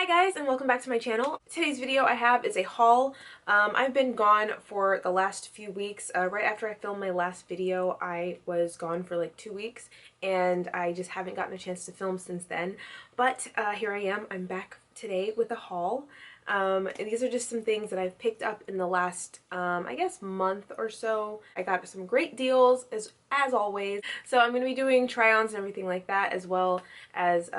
Hi guys, and welcome back to my channel. Today's video I have is a haul. I've been gone for the last few weeks. Right after I filmed my last video, I was gone for like 2 weeks, and I just haven't gotten a chance to film since then. But here I am. I'm back today with a haul. And these are just some things that I've picked up in the last, I guess, month or so. I got some great deals, as always. So I'm going to be doing try-ons and everything like that, as well as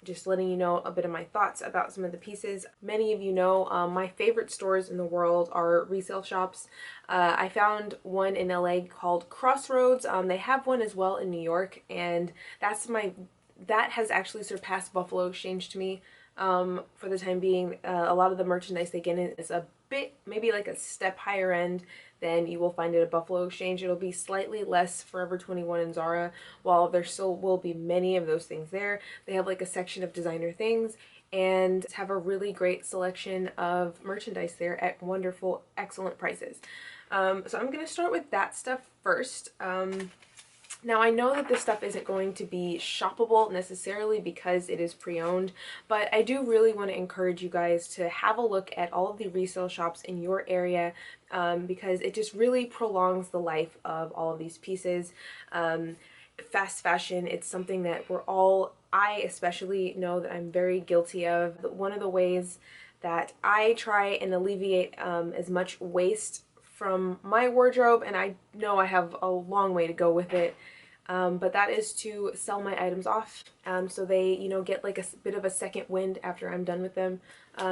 just letting you know a bit of my thoughts about some of the pieces. Many of you know my favorite stores in the world are resale shops. I found one in LA called Crossroads. They have one as well in New York, and that has actually surpassed Buffalo Exchange to me. For the time being. A lot of the merchandise they get in is a bit, maybe like a step higher end than you will find at a Buffalo Exchange. It'll be slightly less Forever 21 and Zara, while there still will be many of those things there. They have like a section of designer things and have a really great selection of merchandise there at wonderful, excellent prices. So I'm going to start with that stuff first. Now, I know that this stuff isn't going to be shoppable necessarily because it is pre-owned, but I do really want to encourage you guys to have a look at all of the resale shops in your area, because it just really prolongs the life of all of these pieces. Fast fashion, it's something that I especially know that I'm very guilty of. One of the ways that I try and alleviate as much waste from my wardrobe, and I know I have a long way to go with it, but that is to sell my items off, so they, you know, get like a bit of a second wind after I'm done with them,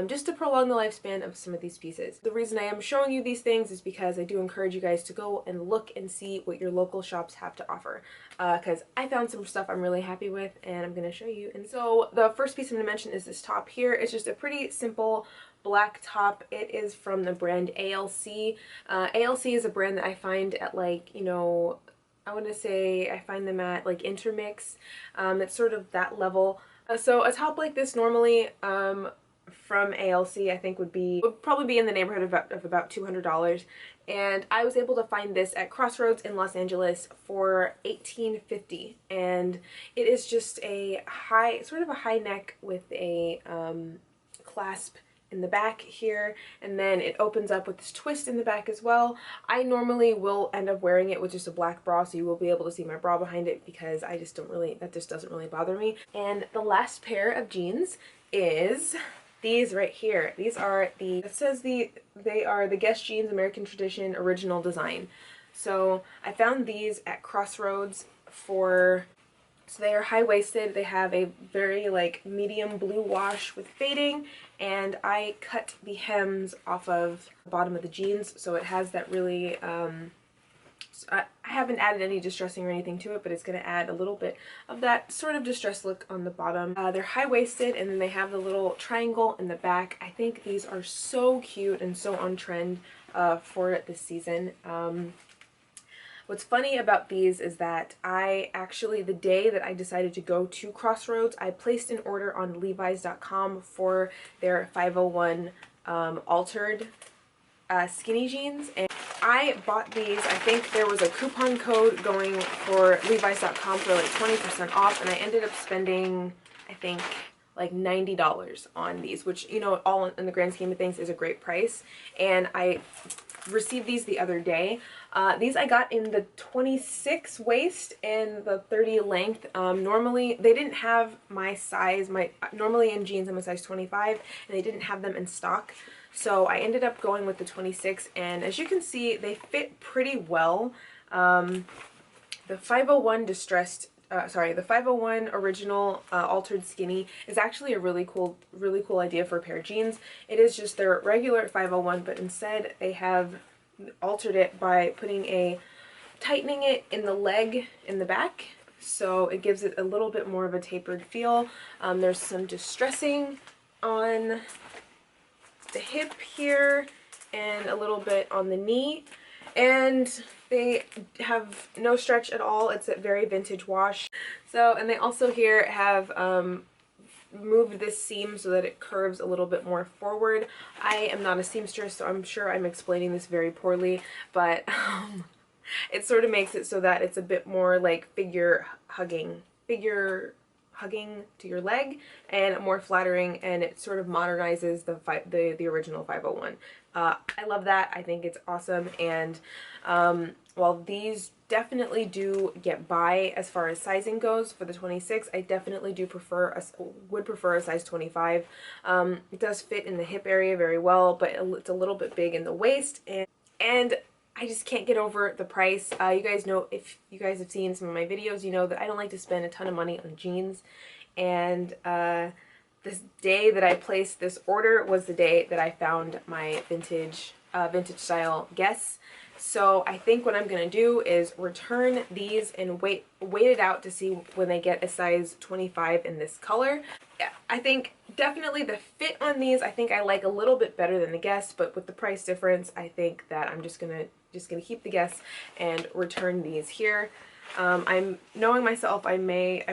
just to prolong the lifespan of some of these pieces. The reason I am showing you these things is because I do encourage you guys to go and look and see what your local shops have to offer, because I found some stuff I'm really happy with, and I'm going to show you. And so the first piece I'm going to mention is this top here. It's just a pretty simple black top. It is from the brand ALC. ALC is a brand that I find at, like, you know, I want to say I find them at like Intermix. It's sort of that level. So a top like this normally from ALC I think would probably be in the neighborhood of about $200, and I was able to find this at Crossroads in Los Angeles for $18.50, and it is just a sort of a high neck with a clasp in the back here, and then it opens up with this twist in the back as well. I normally will end up wearing it with just a black bra, so you will be able to see my bra behind it, because that just doesn't really bother me. And the last pair of jeans is these right here. These are they are the Guess Jeans American Tradition Original Design. So I found these at Crossroads so they are high-waisted. They have a very like medium blue wash with fading, and I cut the hems off of the bottom of the jeans, so it has that really I haven't added any distressing or anything to it, but it's going to add a little bit of that sort of distressed look on the bottom. They're high-waisted, and then they have the little triangle in the back. I think these are so cute and so on trend for this season. What's funny about these is that the day that I decided to go to Crossroads, I placed an order on Levi's.com for their 501 altered skinny jeans, and I bought these. I think there was a coupon code going for Levi's.com for like 20% off, and I ended up spending, I think, like $90 on these, which, you know, all in the grand scheme of things is a great price. And I received these the other day. These I got in the 26 waist and the 30 length. Normally they didn't have my size. Normally in jeans I'm a size 25, and they didn't have them in stock, so I ended up going with the 26, and as you can see, they fit pretty well. The 501 the 501 original altered skinny is actually a really cool idea for a pair of jeans. It is just their regular 501, but instead they have altered it by tightening it in the leg in the back, so it gives it a little bit more of a tapered feel. There's some distressing on the hip here and a little bit on the knee, and they have no stretch at all. It's a very vintage wash. So, and they also here have moved this seam so that it curves a little bit more forward. I am not a seamstress, so I'm sure I'm explaining this very poorly, but it sort of makes it so that it's a bit more like figure hugging to your leg and more flattering, and it sort of modernizes the original 501. I love that. I think it's awesome. And while these definitely do get by as far as sizing goes for the 26, I definitely do would prefer a size 25. It does fit in the hip area very well, but it's a little bit big in the waist, and I just can't get over the price. You guys know, if you guys have seen some of my videos, you know that I don't like to spend a ton of money on jeans. And this day that I placed this order was the day that I found my vintage style Guess. So I think what I'm gonna do is return these and wait it out to see when they get a size 25 in this color. Yeah, I think definitely the fit on these, I think I like a little bit better than the Guess, but with the price difference, I think that I'm just gonna keep the Guess and return these here. I'm knowing myself, I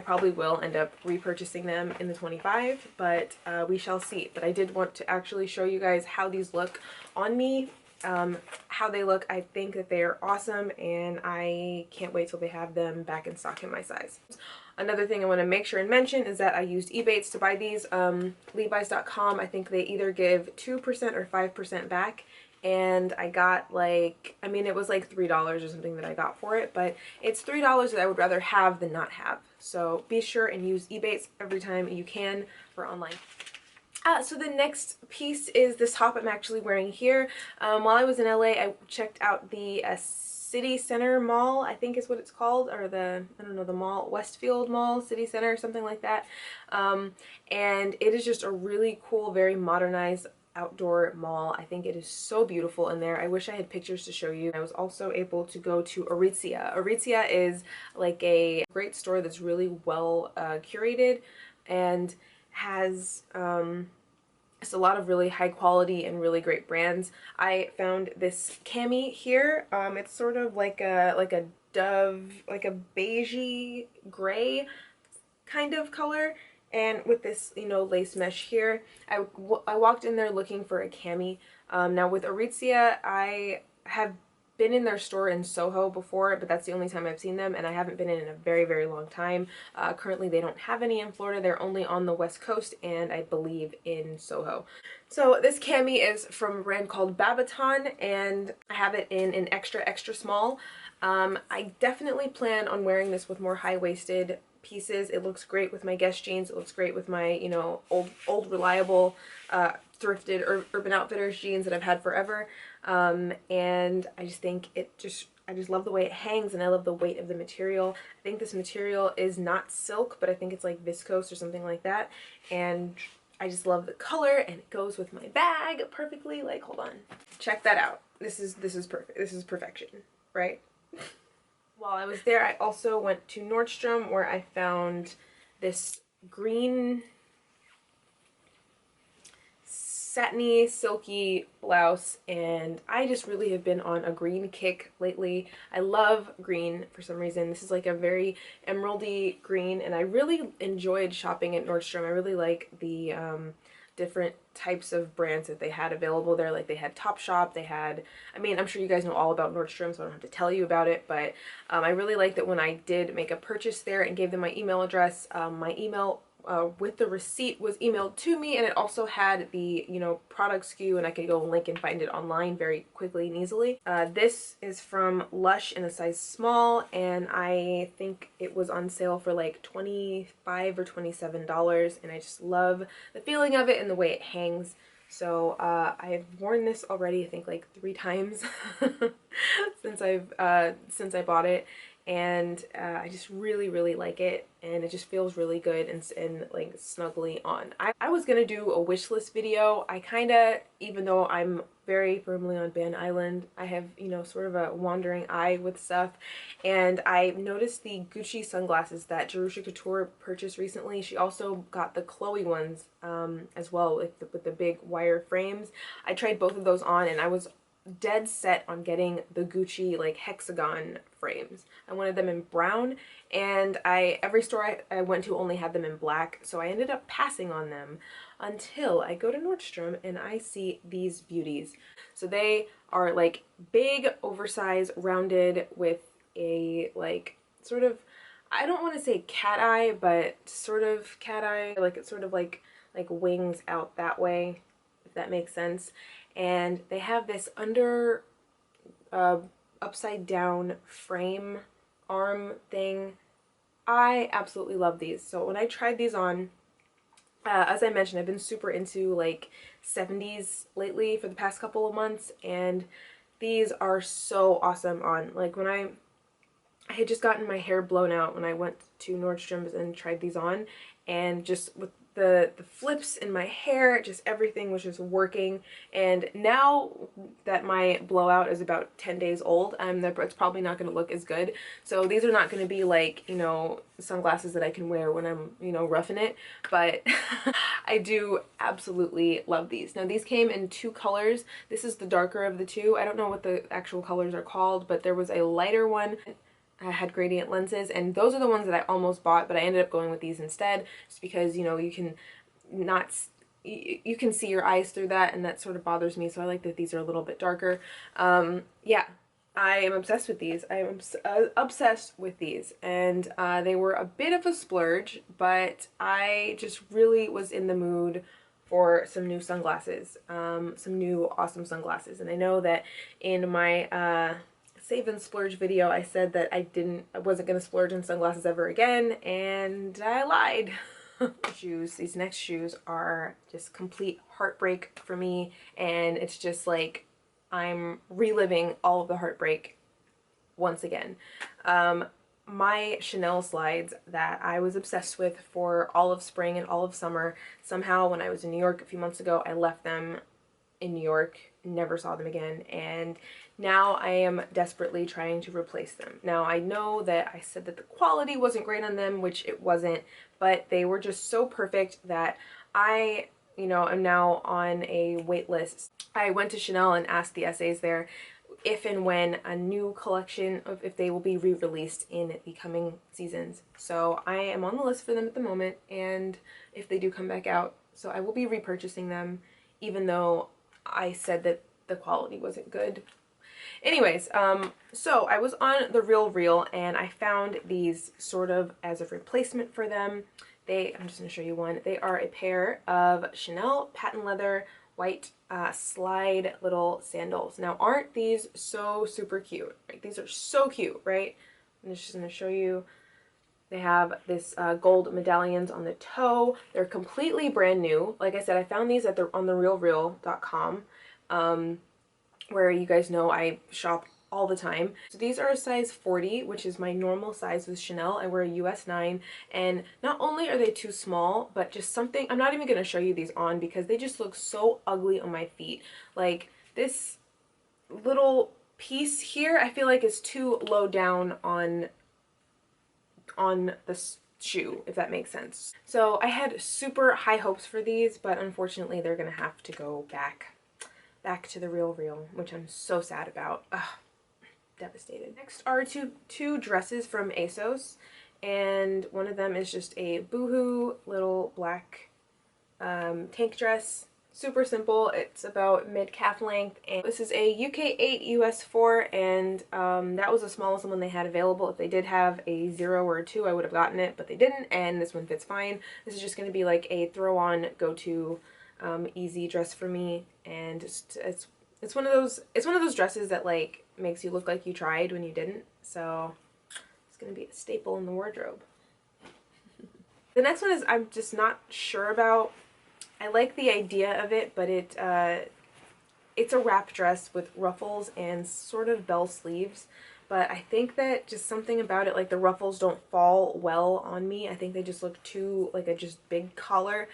probably will end up repurchasing them in the 25, but we shall see. But I did want to actually show you guys how these look on me. How they look. I think that they are awesome, and I can't wait till they have them back in stock in my size. Another thing I want to make sure and mention is that I used Ebates to buy these. Levi's.com, I think they either give 2% or 5% back, and I got like, I mean, it was like $3 or something that I got for it, but it's $3 that I would rather have than not have. So be sure and use Ebates every time you can for online. So the next piece is this top I'm actually wearing here. While I was in LA, I checked out the City Center Mall, I think is what it's called, or the, I don't know, the mall, Westfield Mall, City Center, something like that. And it is just a really cool, very modernized outdoor mall. I think it is so beautiful in there. I wish I had pictures to show you. I was also able to go to Aritzia. Aritzia is like a great store that's really well curated and has it's a lot of really high quality and really great brands. I found this cami here. It's sort of like a dove, like a beigey gray kind of color, and with this, you know, lace mesh here. I walked in there looking for a cami. Now with Aritzia, I have been in their store in Soho before, but that's the only time I've seen them, and I haven't been in a very, very long time. Currently, they don't have any in Florida. They're only on the West Coast, and I believe in Soho. So this cami is from a brand called Babaton, and I have it in an extra, extra small. I definitely plan on wearing this with more high-waisted pieces. It looks great with my Guess jeans. It looks great with my, you know, old reliable thrifted Urban Outfitters jeans that I've had forever. And I just think I just love the way it hangs, and I love the weight of the material. I think this material is not silk, but I think it's like viscose or something like that. And I just love the color, and it goes with my bag perfectly. Like, hold on. Check that out. This is perfect. This is perfection, right? While I was there, I also went to Nordstrom, where I found this green satiny, silky blouse, and I just really have been on a green kick lately. I love green for some reason. This is like a very emeraldy green, and I really enjoyed shopping at Nordstrom. I really like the different types of brands that they had available there. Like, they had Topshop, they had, I mean, I'm sure you guys know all about Nordstrom, so I don't have to tell you about it, but I really liked that when I did make a purchase there and gave them my email address, my email with the receipt was emailed to me, and it also had the, you know, product SKU, and I could go link and find it online very quickly and easily. This is from Lush in a size small, and I think it was on sale for like $25 or $27, and I just love the feeling of it and the way it hangs. So I have worn this already, I think like 3 times since I bought it, and I just really like it, and it just feels really good and like snuggly on. I was gonna do a wish list video. I kinda, even though I'm very firmly on Ban Island, I have, you know, sort of a wandering eye with stuff, and I noticed the Gucci sunglasses that Jerusha Couture purchased recently. She also got the Chloe ones as well, with the big wire frames. I tried both of those on, and I was dead set on getting the Gucci like hexagon frames. I wanted them in brown, and every store I went to only had them in black, so I ended up passing on them until I go to Nordstrom and I see these beauties. So they are like big, oversized, rounded with a like sort of, I don't want to say cat eye, but sort of cat eye, like it's sort of like wings out that way, if that makes sense. And they have this under upside down frame arm thing. I absolutely love these. So when I tried these on, as I mentioned, I've been super into like 70s lately for the past couple of months, and these are so awesome on. Like when I had just gotten my hair blown out when I went to Nordstrom's and tried these on, and just with the flips in my hair, just everything was just working. And now that my blowout is about 10 days old, it's probably not going to look as good. So these are not going to be like, you know, sunglasses that I can wear when I'm, you know, roughing it, but I do absolutely love these. Now these came in two colors. This is the darker of the two. I don't know what the actual colors are called, but there was a lighter one. I had gradient lenses, and those are the ones that I almost bought, but I ended up going with these instead, just because, you know, you can see your eyes through that, and that sort of bothers me, so I like that these are a little bit darker. Yeah, I am obsessed with these. I am obsessed with these, and they were a bit of a splurge, but I just really was in the mood for some new sunglasses, some new awesome sunglasses. And I know that in my save and splurge video I said that I wasn't gonna splurge on sunglasses ever again, and I lied. Shoes. These next shoes are just complete heartbreak for me, and it's just like I'm reliving all of the heartbreak once again. My Chanel slides that I was obsessed with for all of spring and all of summer, somehow when I was in New York a few months ago, I left them in New York, never saw them again, and now I am desperately trying to replace them. Now I know that I said that the quality wasn't great on them, which it wasn't, but they were just so perfect that I, you know, am now on a wait list. I went to Chanel and asked the SAs there if and when a new collection of, if they will be re-released in the coming seasons. So I am on the list for them at the moment, and if they do come back out, so I will be repurchasing them, even though I said that the quality wasn't good. Anyways, so I was on the RealReal and I found these sort of as a replacement for them. I'm just going to show you one. They are a pair of Chanel patent leather white slide little sandals. Now, aren't these so super cute? Right? These are so cute, right? I'm just going to show you. They have this gold medallions on the toe. They're completely brand new. Like I said, I found these on the realreal.com, where you guys know I shop all the time. So these are a size 40, which is my normal size with Chanel. I wear a US 9, and not only are they too small, but just something, I'm not even going to show you these on because they just look so ugly on my feet. Like this little piece here, I feel like is too low down on the shoe, if that makes sense. So I had super high hopes for these, but unfortunately they're gonna have to go back to the RealReal, which I'm so sad about. Ugh, devastated. Next are two dresses from Asos, and one of them is just a boohoo little black tank dress. Super simple. It's about mid-calf length, and this is a UK 8 US 4, and that was the smallest one they had available. If they did have a 0 or a 2, I would have gotten it, but they didn't, and this one fits fine. This is just going to be like a throw-on, go-to easy dress for me, and it's one of those dresses that like makes you look like you tried when you didn't. So it's going to be a staple in the wardrobe. The next one is I'm just not sure about. I like the idea of it, but it's a wrap dress with ruffles and sort of bell sleeves. But I think that just something about it, like the ruffles don't fall well on me. I think they just look too like a just big collar.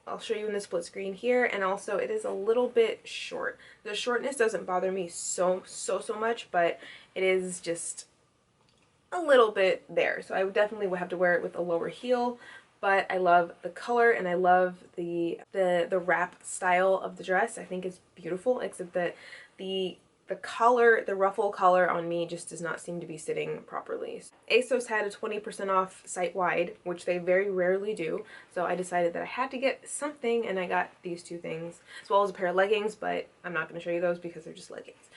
I'll show you in the split screen here, and also it is a little bit short. The shortness doesn't bother me so much, but it is just a little bit there. So I would definitely have to wear it with a lower heel. But I love the color, and I love the wrap style of the dress. I think it's beautiful, except that the collar, the ruffle collar on me just does not seem to be sitting properly. Asos had a 20% off site-wide, which they very rarely do, so I decided that I had to get something, and I got these two things, as well as a pair of leggings, but I'm not going to show you those because they're just leggings.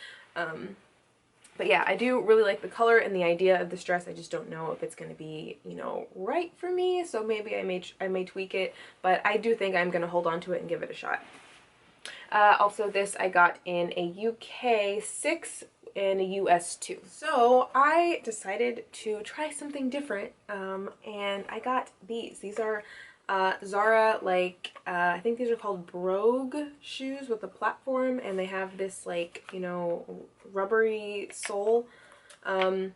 But yeah, I do really like the color and the idea of this dress. I just don't know if it's going to be, you know, right for me. So maybe I may tweak it, but I do think I'm going to hold on to it and give it a shot. Also, this I got in a UK 6 and a US 2. So I decided to try something different, and I got these. These are Zara, like, I think these are called brogue shoes with a platform, and they have this, like, you know, rubbery sole. A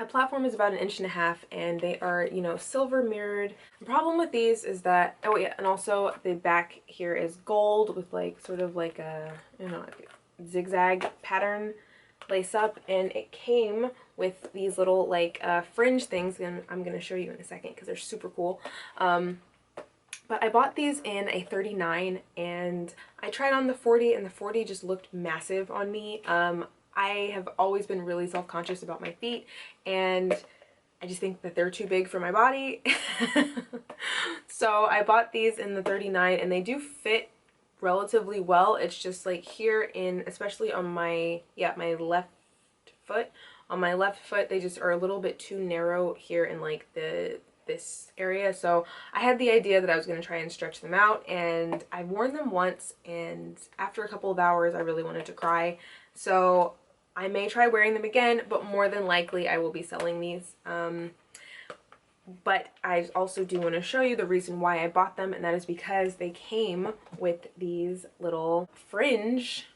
platform is about 1.5 inches, and they are, you know, silver mirrored. The problem with these is that, oh yeah, and also the back here is gold with like sort of like a, you know, like a zigzag pattern lace up, and it came with these little like fringe things, and I'm gonna show you in a second because they're super cool. But I bought these in a 39, and I tried on the 40, and the 40 just looked massive on me. I have always been really self-conscious about my feet, and I just think that they're too big for my body. So I bought these in the 39, and they do fit relatively well. It's just like here in, especially on my, yeah, my left foot. On my left foot, they just are a little bit too narrow here in like this area. So I had the idea that I was going to try and stretch them out, and I worn them once, and after a couple of hours I really wanted to cry. So I may try wearing them again, but more than likely I will be selling these. But I also do want to show you the reason why I bought them, and that is because they came with these little fringe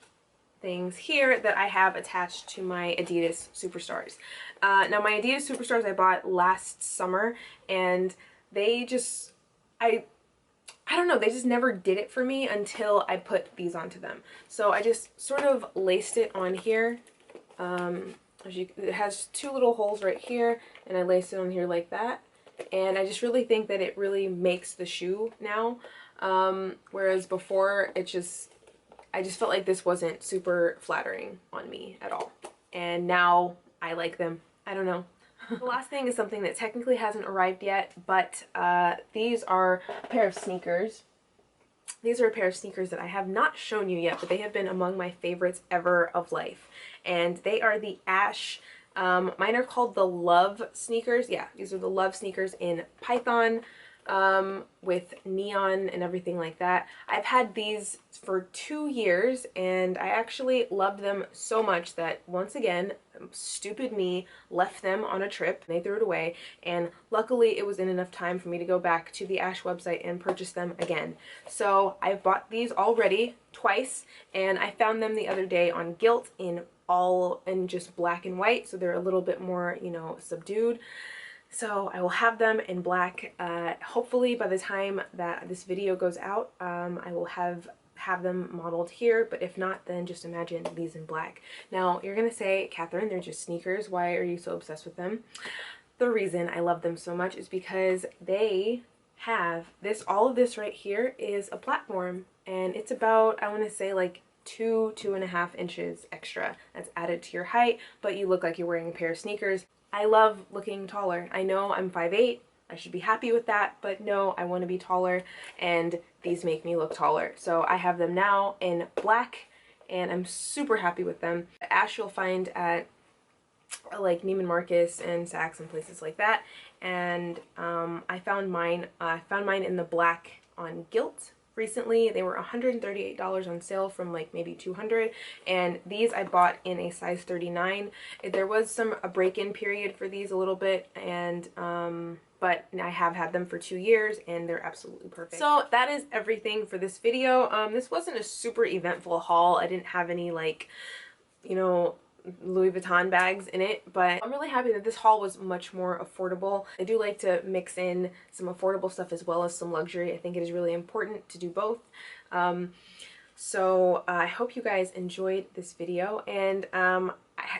things here that I have attached to my Adidas Superstars. Now my Adidas Superstars I bought last summer, and they just, I don't know, they just never did it for me until I put these onto them. So I just sort of laced it on here. It has two little holes right here, and I laced it on here like that. And I just really think that it really makes the shoe now. Whereas before, I just felt like this wasn't super flattering on me at all. And now I like them. I don't know. The last thing is something that technically hasn't arrived yet, but these are a pair of sneakers. These are a pair of sneakers that I have not shown you yet, but they have been among my favorites ever of life. And they are the Ash, mine are called the Love sneakers. Yeah, these are the Love sneakers in Python, with neon and everything like that. I've had these for 2 years, and I actually loved them so much that, once again, stupid me left them on a trip. They threw it away, and luckily it was in enough time for me to go back to the Ash website and purchase them again. So I've bought these already twice, and I found them the other day on Gilt in just black and white, so they're a little bit more, you know, subdued. So I will have them in black. Hopefully by the time that this video goes out, I will have them modeled here, but if not, then just imagine these in black. Now you're gonna say, Catherine, they're just sneakers. Why are you so obsessed with them? The reason I love them so much is because they have this, all of this right here is a platform, and it's about, I want to say like 2.5 inches extra that's added to your height, but you look like you're wearing a pair of sneakers. I love looking taller. I know I'm 5'8", I should be happy with that, but no, I want to be taller, and these make me look taller. So I have them now in black, and I'm super happy with them. Ash you'll find at like Neiman Marcus and Saks and places like that, and I found mine in the black on Gilt recently. They were $138 on sale from like maybe $200, and these I bought in a size 39. There was a break-in period for these a little bit, and but I have had them for 2 years, and they're absolutely perfect. So that is everything for this video. This wasn't a super eventful haul. I didn't have any, like, you know, Louis Vuitton bags in it, but I'm really happy that this haul was much more affordable. I do like to mix in some affordable stuff as well as some luxury. I think it is really important to do both. So I hope you guys enjoyed this video, and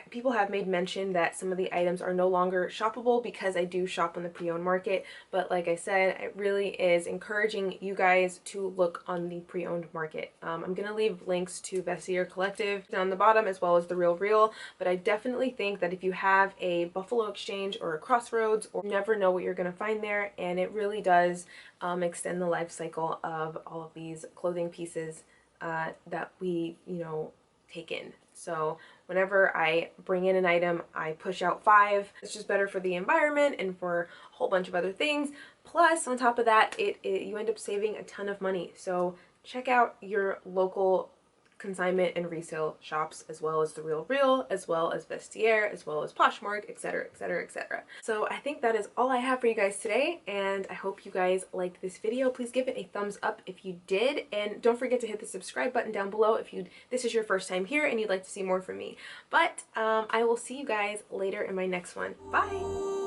people have made mention that some of the items are no longer shoppable because I do shop on the pre-owned market, but like I said, it really is encouraging you guys to look on the pre-owned market. I'm going to leave links to Vestiaire Collective down the bottom as well as The Real Real, but I definitely think that if you have a Buffalo Exchange or a Crossroads, or you never know what you're going to find there, and it really does extend the life cycle of all of these clothing pieces that we, you know, taken. So whenever I bring in an item, I push out 5. It's just better for the environment and for a whole bunch of other things. Plus, on top of that, you end up saving a ton of money. So check out your local consignment and resale shops, as well as The Real, as well as Vestiaire, as well as Poshmark, etc, etc, etc. So I think that is all I have for you guys today, and I hope you guys liked this video. Please give it a thumbs up if you did, and don't forget to hit the subscribe button down below if this is your first time here and you'd like to see more from me. But I will see you guys later in my next one. Bye!